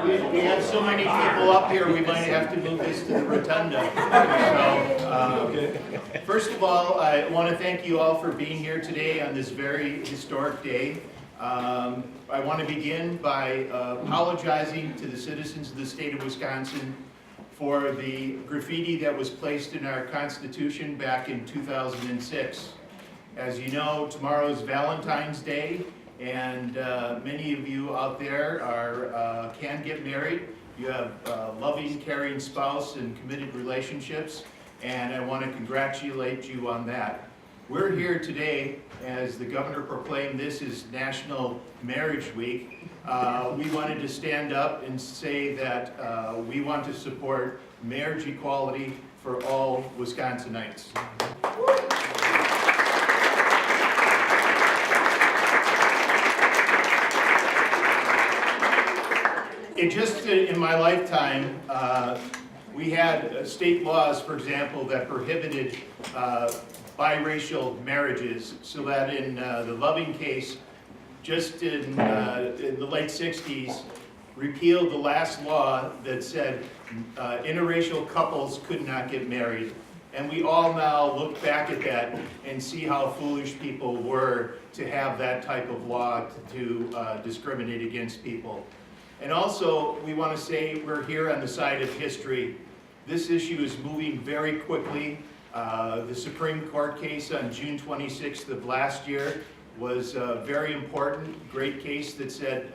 We have so many people up here, we might have to move this to the rotunda. So, first of all, I want to thank you all for being here today on this very historic day. I want to begin by apologizing to the citizens of the state of Wisconsin for the graffiti that was placed in our Constitution back in 2006. As you know, tomorrow is Valentine's Day, and many of you out there can get married. You have a loving, caring spouse and committed relationships, and I want to congratulate you on that. We're here today, as the governor proclaimed this is National Marriage Week. We wanted to stand up and say that we want to support marriage equality for all Wisconsinites. In my lifetime, we had state laws, for example, that prohibited biracial marriages, so that in the Loving case, just in the late 60s, repealed the last law that said interracial couples could not get married. And we all now look back at that and see how foolish people were to have that type of law to discriminate against people. And also, we want to say we're here on the side of history. This issue is moving very quickly. The Supreme Court case on June 26th of last year was a very important, great case that said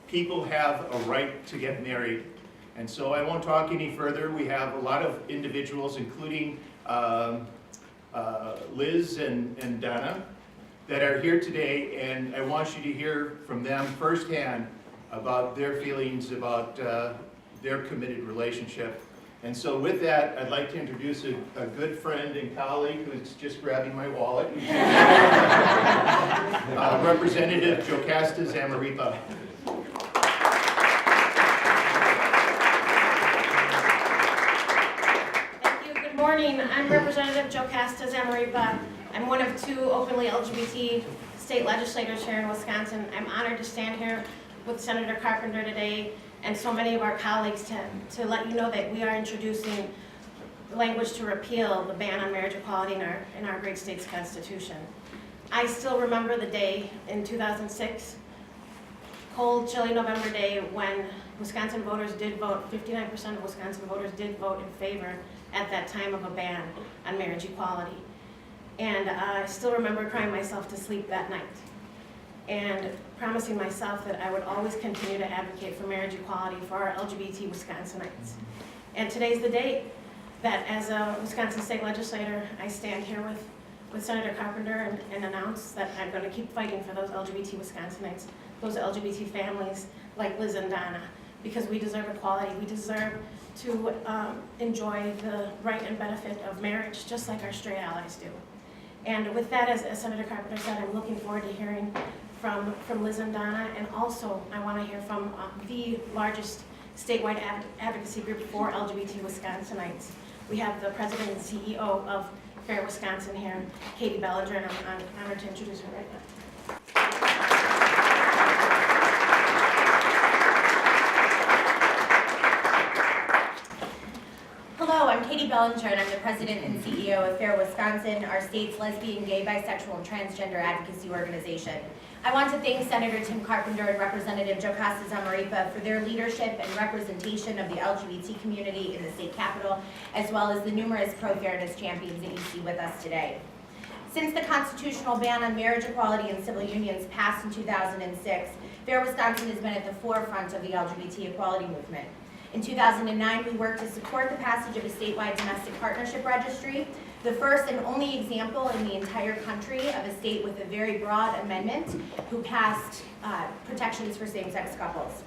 people have a right to get married. And so I won't talk any further. We have a lot of individuals, including Liz and Donna, that are here today, and I want you to hear from them firsthand about their feelings about their committed relationship. And so with that, I'd like to introduce a good friend and colleague who's just grabbing my wallet. Representative Jocasta Zamaripa. Thank you. Good morning. I'm Representative Jocasta Zamaripa. I'm one of two openly LGBT state legislators here in Wisconsin. I'm honored to stand here with Senator Carpenter today and so many of our colleagues to let you know that we are introducing language to repeal the ban on marriage equality in our great state's constitution. I still remember the day in 2006, cold, chilly November day, when Wisconsin voters did vote, 59% of Wisconsin voters did vote in favor at that time of a ban on marriage equality. And I still remember crying myself to sleep that night and promising myself that I would always continue to advocate for marriage equality for our LGBT Wisconsinites. And today's the day that, as a Wisconsin state legislator, I stand here with Senator Carpenter and announce that I'm going to keep fighting for those LGBT Wisconsinites, those LGBT families like Liz and Donna, because we deserve equality. We deserve to enjoy the right and benefit of marriage just like our straight allies do. And with that, as Senator Carpenter said, I'm looking forward to hearing from Liz and Donna, and also I want to hear from the largest statewide advocacy group for LGBT Wisconsinites. We have the president and CEO of Fair Wisconsin here, Katie Bellinger, and I'm honored to introduce her right now. Hello, I'm Katie Bellinger, and I'm the president and CEO of Fair Wisconsin, our state's lesbian, gay, bisexual, and transgender advocacy organization. I want to thank Senator Tim Carpenter and Representative Jocasta Zamaripa for their leadership and representation of the LGBT community in the state capitol, as well as the numerous pro-fairness champions that you see with us today. Since the constitutional ban on marriage equality and civil unions passed in 2006, Fair Wisconsin has been at the forefront of the LGBT equality movement. In 2009, we worked to support the passage of a statewide domestic partnership registry, the first and only example in the entire country of a state with a very broad amendment who passed protections for same-sex couples.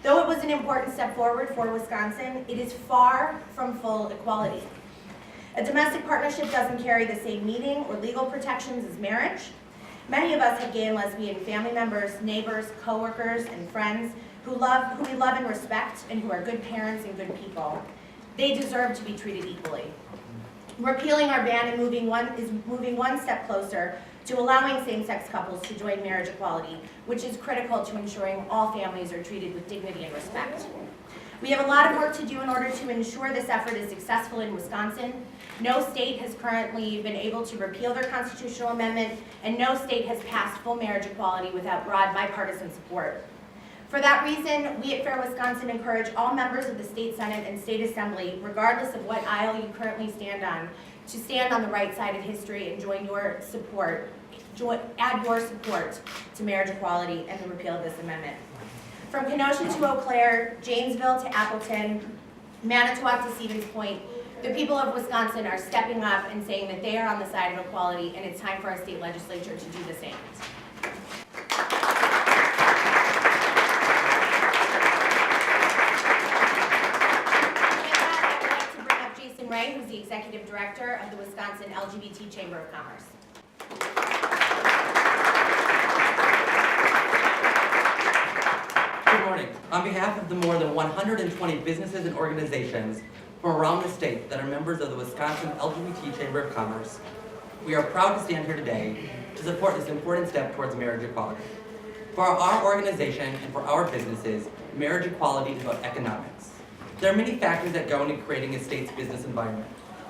Though it was an important step forward for Wisconsin, it is far from full equality. A domestic partnership doesn't carry the same meaning or legal protections as marriage. Many of us have gay and lesbian family members, neighbors, coworkers, and friends who we love and respect, and who are good parents and good people. They deserve to be treated equally. Repealing our ban and moving one step closer to allowing same-sex couples to join marriage equality, which is critical to ensuring all families are treated with dignity and respect. We have a lot of work to do in order to ensure this effort is successful in Wisconsin. No state has currently been able to repeal their constitutional amendment, and no state has passed full marriage equality without broad bipartisan support. For that reason, we at Fair Wisconsin encourage all members of the State Senate and State Assembly, regardless of what aisle you currently stand on, to stand on the right side of history and add your support to marriage equality and the repeal of this amendment. From Kenosha to Eau Claire, Janesville to Appleton, Manitowoc to Stevens Point, the people of Wisconsin are stepping up and saying that they are on the side of equality, and it's time for our state legislature to do the same. Ray, who's the Executive Director of the Wisconsin LGBT Chamber of Commerce. Good morning. On behalf of the more than 120 businesses and organizations from around the state that are members of the Wisconsin LGBT Chamber of Commerce, we are proud to stand here today to support this important step towards marriage equality. For our organization and for our businesses, marriage equality is about economics. There are many factors that go into creating a state's business environment,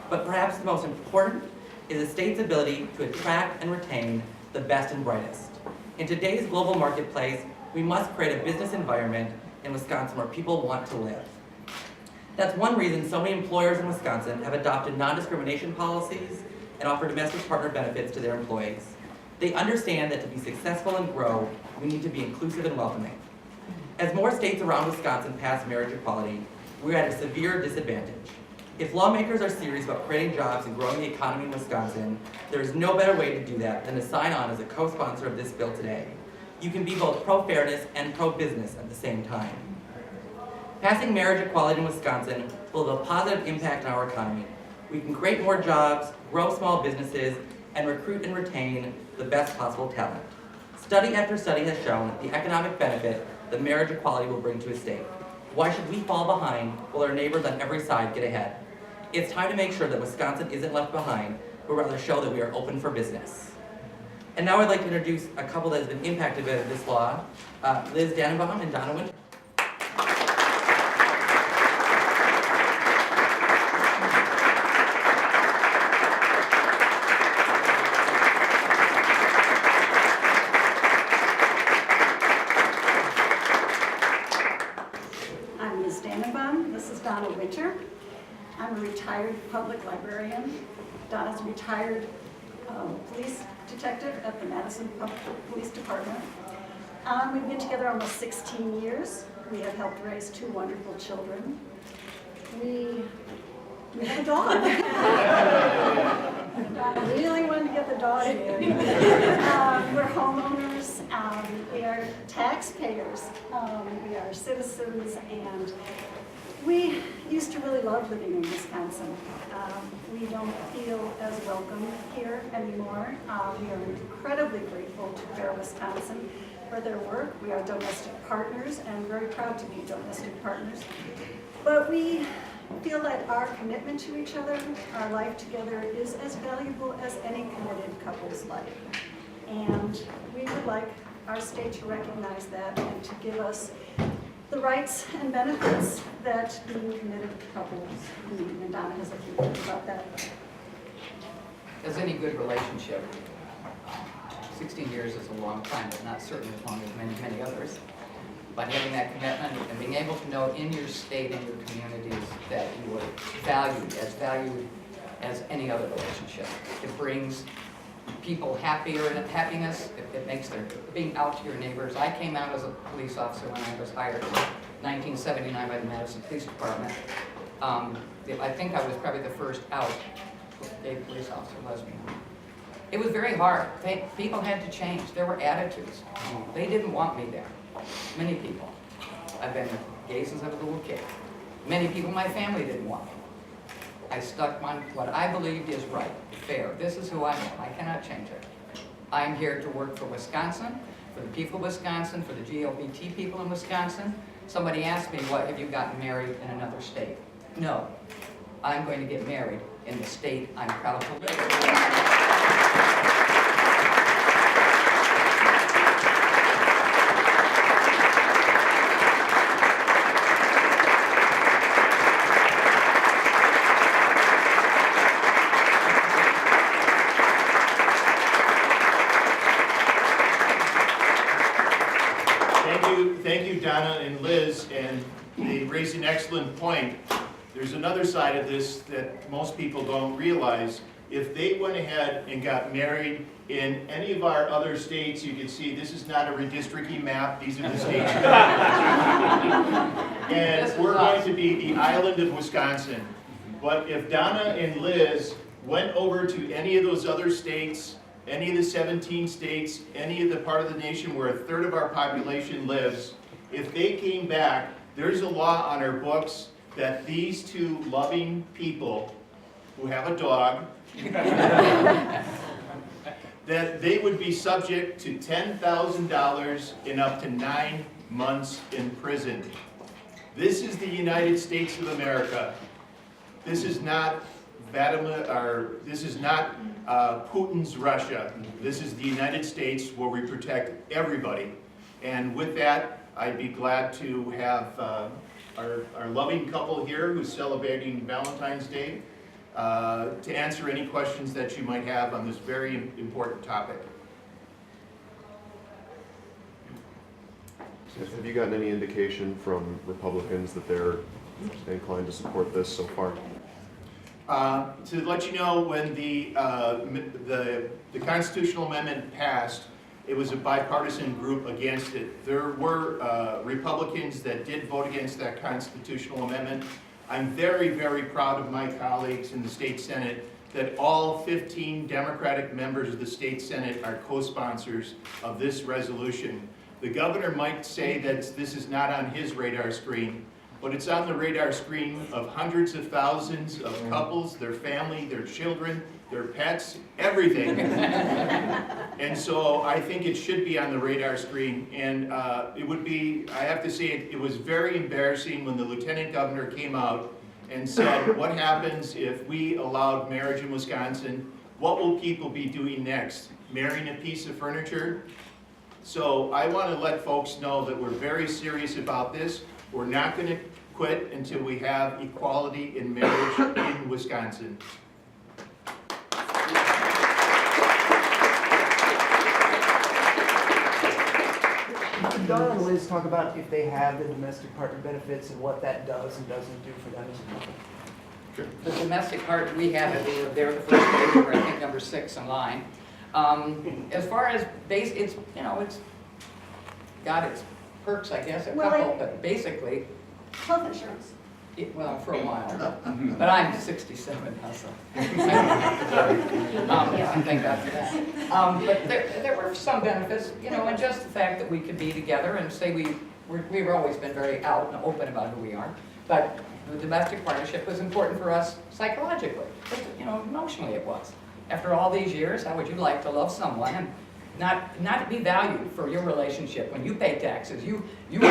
but perhaps the most important is a state's ability to attract and retain the best and brightest. In today's global marketplace, we must create a business environment in Wisconsin where people want to live. That's one reason so many employers in Wisconsin have adopted non-discrimination policies and offer domestic partner benefits to their employees. They understand that to be successful and grow, we need to be inclusive and welcoming. As more states around Wisconsin pass marriage equality, we're at a severe disadvantage. If lawmakers are serious about creating jobs and growing the economy in Wisconsin, there is no better way to do that than to sign on as a co-sponsor of this bill today. You can be both pro-fairness and pro-business at the same time. Passing marriage equality in Wisconsin will have a positive impact on our economy. We can create more jobs, grow small businesses, and recruit and retain the best possible talent. Study after study has shown the economic benefit that marriage equality will bring to a state. Why should we fall behind while our neighbors on every side get ahead? It's time to make sure that Wisconsin isn't left behind, but rather show that we are open for business. And now I'd like to introduce a couple that has been impacted by this law, Liz Dannenbaum and Donna Winter. I'm Ms. Dannenbaum. This is Donna Winter. I'm a retired public librarian. Donna's a retired police detective at the Madison Public Police Department. We've been together almost 16 years. We have helped raise 2 wonderful children. We have a dog. I really wanted to get the dog in. We're homeowners. We are taxpayers. We are citizens, and we used to really love living in Wisconsin. We don't feel as welcome here anymore. We are incredibly grateful to Fair Wisconsin for their work. We are domestic partners and very proud to be domestic partners. But we feel that our commitment to each other, our life together, is as valuable as any committed couple's life. And we would like our state to recognize that and to give us the rights and benefits that being committed couples need. And Donna has a few words about that. As any good relationship, 16 years is a long time, but not certainly as long as many others. But having that commitment and being able to know in your state and your communities that you are valued as any other relationship. It brings people happier and happiness. It makes their being out to your neighbors. I came out as a police officer when I was hired in 1979 by the Madison Police Department. I think I was probably the first out gay police officer, lesbian. It was very hard. People had to change. There were attitudes. They didn't want me there. Many people. I've been gay since I was a little kid. Many people in my family didn't want me. I stuck on what I believed is right, fair. This is who I am. I cannot change it. I'm here to work for Wisconsin, for the people of Wisconsin, for the LGBT people in Wisconsin. Somebody asked me, what, have you gotten married in another state? No. I'm going to get married in the state I'm proud to live in. Thank you, Donna and Liz, and they raised an excellent point. There's another side of this that most people don't realize. If they went ahead and got married in any of our other states, you can see this is not a redistricting map, these are the states. And we're going to be the island of Wisconsin. But if Donna and Liz went over to any of those other states, any of the 17 states, any of the part of the nation where a third of our population lives, if they came back, there's a law on our books that these two loving people who have a dog, that they would be subject to $10,000 and up to 9 months in prison. This is the United States of America. This is not Putin's Russia. This is the United States where we protect everybody. And with that, I'd be glad to have our loving couple here who's celebrating Valentine's Day to answer any questions that you might have on this very important topic. Have you gotten any indication from Republicans that they're inclined to support this so far? To let you know, when the constitutional amendment passed, it was a bipartisan group against it. There were Republicans that did vote against that constitutional amendment. I'm very, very proud of my colleagues in the state Senate that all 15 Democratic members of the state Senate are co-sponsors of this resolution. The governor might say that this is not on his radar screen, but it's on the radar screen of hundreds of thousands of couples, their family, their children, their pets, everything. And so I think it should be on the radar screen. And it would be, I have to say, it was very embarrassing when the lieutenant governor came out and said, what happens if we allowed marriage in Wisconsin? What will people be doing next? Marrying a piece of furniture? So I want to let folks know that we're very serious about this. We're not going to quit until we have equality in marriage in Wisconsin. Donna and Liz talk about if they have the domestic partner benefits and what that does and doesn't do for them as a couple. The domestic part, we have it, they're the first page, we're, I think, number 6 in line. As far as base, it's, you know, it's got its perks, I guess, a Well, couple, but basically, Health insurance. well, for a while. But I'm 67 now, so. Thank God for that. But there were some benefits, you know, and just the fact that we could be together and say we've always been very out and open about who we are. But the domestic partnership was important for us psychologically. But, you know, emotionally it was. After all these years, how would you like to love someone and not be valued for your relationship when you pay taxes, you do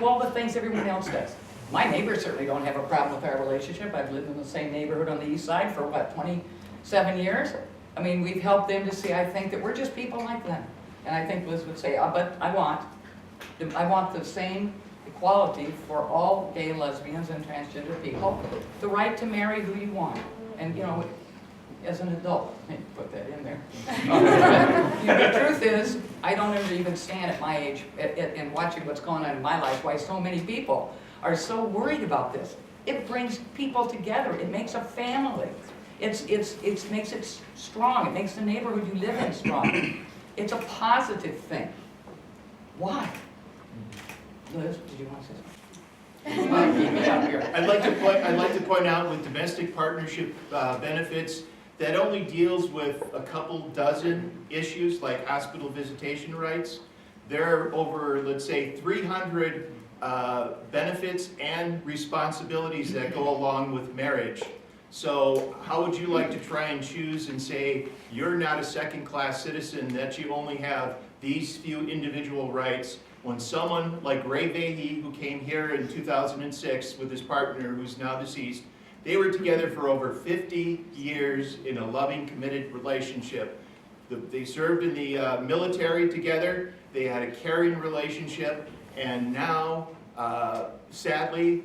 all the things everyone else does. My neighbors certainly don't have a problem with our relationship. I've lived in the same neighborhood on the east side for, what, 27 years? I mean, we've helped them to see, I think, that we're just people like them. And I think Liz would say, but I want the same equality for all gay, lesbians, and transgender people, the right to marry who you want. And, you know, as an adult, I need to put that in there. You know, the truth is, I don't even stand at my age and watching what's going on in my life, why so many people are so worried about this. It brings people together. It makes a family. It makes it strong. It makes the neighborhood you live in strong. It's a positive thing. Why? Liz, did you want to say something? I'd like to point out with domestic partnership benefits, that only deals with a couple dozen issues like hospital visitation rights. There are over, let's say, 300 benefits and responsibilities that go along with marriage. So how would you like to try and choose and say you're not a second-class citizen, that you only have these few individual rights, when someone like Ray Vahey, who came here in 2006 with his partner who's now deceased, they were together for over 50 years in a loving, committed relationship. They served in the military together, they had a caring relationship, and now, sadly,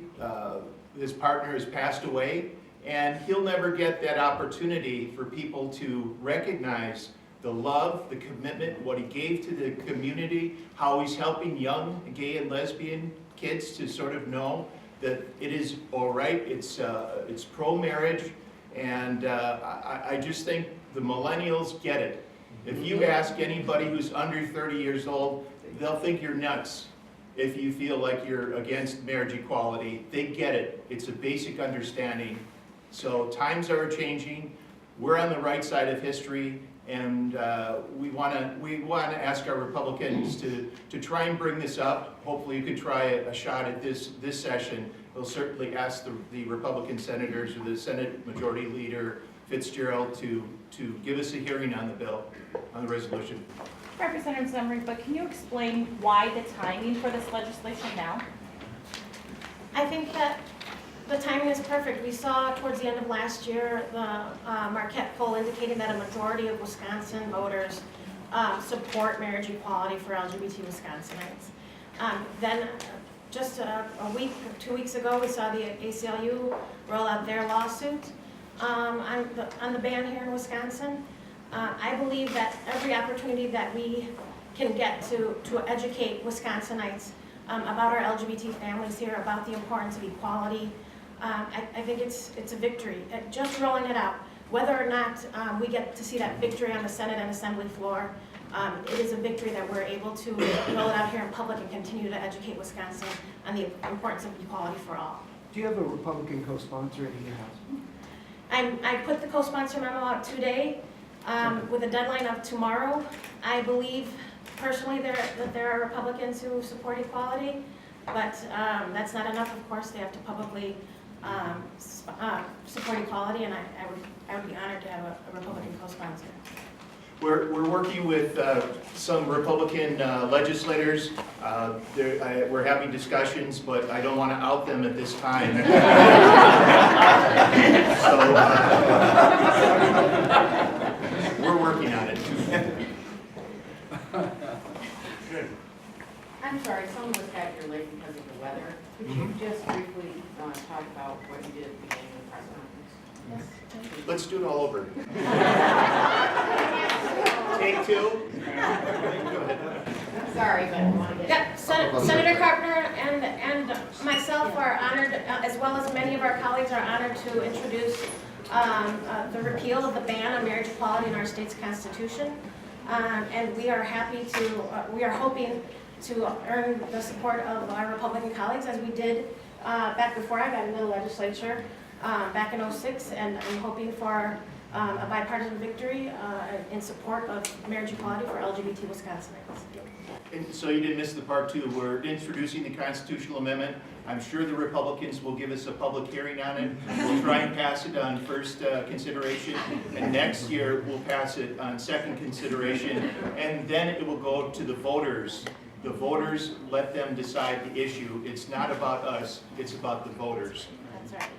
his partner has passed away, and he'll never get that opportunity for people to recognize the love, the commitment, what he gave to the community, how he's helping young gay and lesbian kids to sort of know that it is all right, it's pro-marriage, and I just think the millennials get it. If you ask anybody who's under 30 years old, they'll think you're nuts if you feel like you're against marriage equality. They get it. It's a basic understanding. So times are changing. We're on the right side of history, and we want to ask our Republicans to try and bring this up. Hopefully you could try a shot at this session. We'll certainly ask the Republican senators or the Senate Majority Leader Fitzgerald to give us a hearing on the bill, on the resolution. Representative Emery, but can you explain why the timing for this legislation now? I think that the timing is perfect. We saw towards the end of last year, the Marquette poll indicating that a majority of Wisconsin voters support marriage equality for LGBT Wisconsinites. Then just a week, 2 weeks ago, we saw the ACLU roll out their lawsuit on the ban here in Wisconsin. I believe that every opportunity that we can get to educate Wisconsinites about our LGBT families here, about the importance of equality, I think it's a victory. Just rolling it out, whether or not we get to see that victory on the Senate and Assembly floor, it is a victory that we're able to roll it out here in public and continue to educate Wisconsin on the importance of equality for all. Do you have a Republican co-sponsor in your house? I put the co-sponsor memo out today with a deadline of tomorrow. I believe personally that there are Republicans who support equality, but that's not enough. Of course, they have to publicly support equality, and I would be honored to have a Republican co-sponsor. We're working with some Republican legislators. We're having discussions, but I don't want to out them at this time. So we're working on it. Good. I'm sorry, someone was got here late because of the weather. Could you just briefly talk about what you did at the beginning of the press conference? Yes. Let's do it all over. Take two. Go ahead. Sorry, but I wanted to. Yeah, Senator Carpenter and myself are honored, as well as many of our colleagues are honored to introduce the repeal of the ban on marriage equality in our state's constitution. And we are happy to, we are hoping to earn the support of our Republican colleagues, as we did back before I got into the legislature back in '06, and I'm hoping for a bipartisan victory in support of marriage equality for LGBT Wisconsinites. And so you didn't miss the part two. We're introducing the constitutional amendment. I'm sure the Republicans will give us a public hearing on it. We'll try and pass it on first consideration, and next year we'll pass it on second consideration, and then it will go to the voters. The voters, let them decide the issue. It's not about us, it's about the voters. That's right.